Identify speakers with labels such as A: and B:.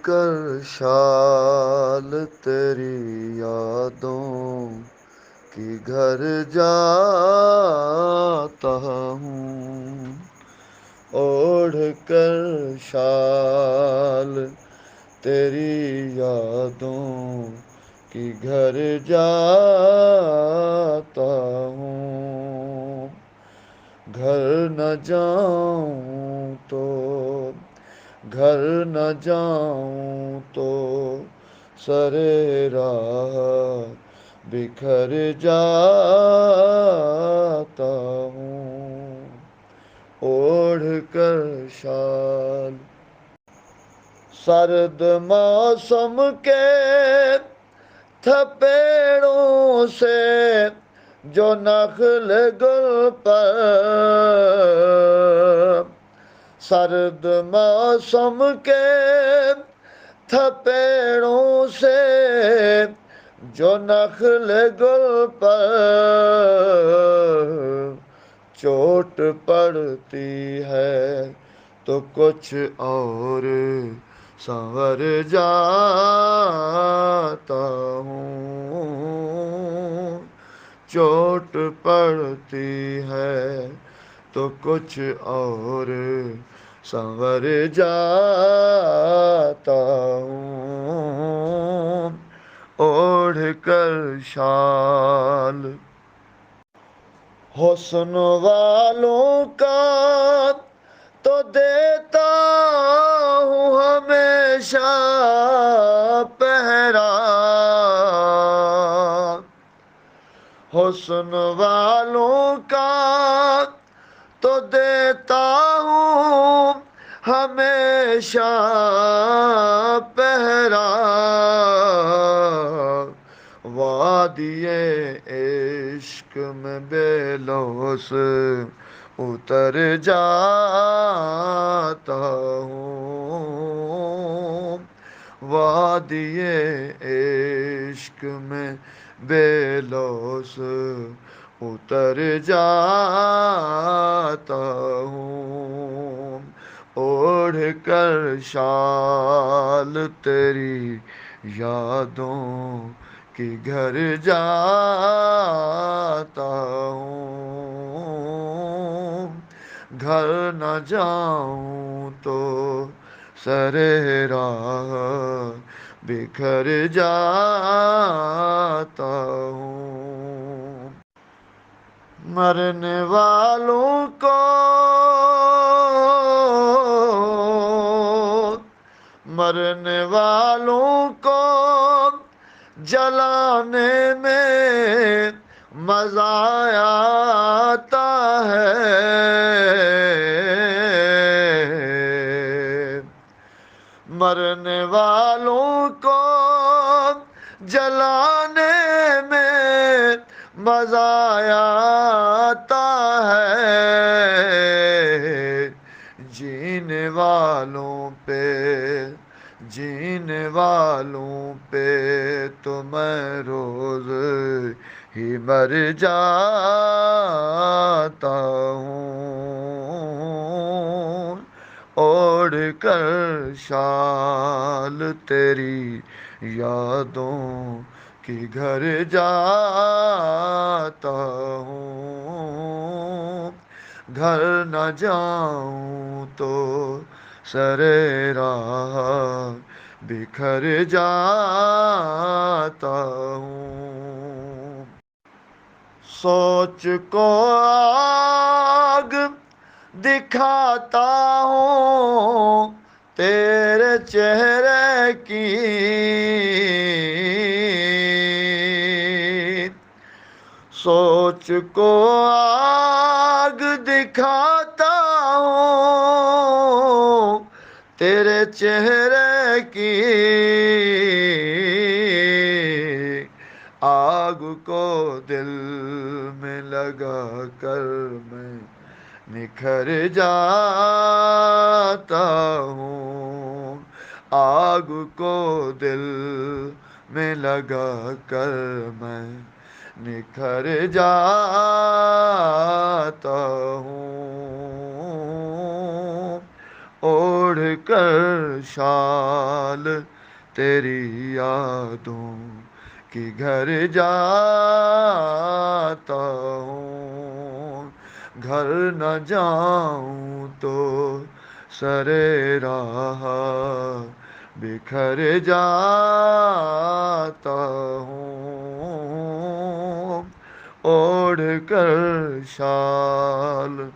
A: کر شال تیری یادوں کی گھر جاتا ہوں، اوڑھ کر شال تیری یادوں کی گھر جاتا ہوں، گھر نہ جاؤں تو گھر نہ جاؤں تو سرے راہ بکھر جاتا ہوں، اوڑھ کر شال۔ سرد موسم کے تھپیڑوں سے جو نخل گل پر، سرد موسم کے تھپیڑوں سے جو نخل گل پر چوٹ پڑتی ہے تو کچھ اور سنور جاتا ہوں، چوٹ پڑتی ہے تو کچھ اور سنور جاتا ہوں، اوڑھ کر شال۔ حسن والوں کا تو دیتا ہوں ہمیشہ پہرا، حسن والوں کا تو دیتا ہوں ہمیشہ پہرا، وادی عشق میں بے لوث اتر جاتا ہوں، وادی عشق میں بے لوث اتر جاتا ہوں، اوڑھ کر شال تیری یادوں کی گھر جاتا ہوں، گھر نہ جاؤں تو سرے راہ بکھر جاتا ہوں، مرنے والوں کو مرنے والوں کو جلانے میں مزہ آتا ہے، مرنے والوں کو جلانے میں مزہ آتا ہے، جینے والوں پہ جینے والوں پہ تو میں روز ہی مر جاتا ہوں، اوڑھ کر شال تیری یادوں کی گھر جاتا ہوں، گھر نہ جاؤں تو سرے راہ بکھر جاتا ہوں، سوچ کو آگ دکھاتا ہوں تیرے چہرے کی، سوچ کو آگ دکھاتا ہوں تیرے چہرے کی، آگ کو دل میں لگا کر میں نکھر جاتا ہوں، آگ کو دل میں لگا کر میں نکھر جاتا ہوں، اوڑھ کر شال تیری یادوں کی گھر جاتا ہوں، گھر نہ جاؤں تو سرے راہ بکھر جاتا ہوں، اوڑھ کر شال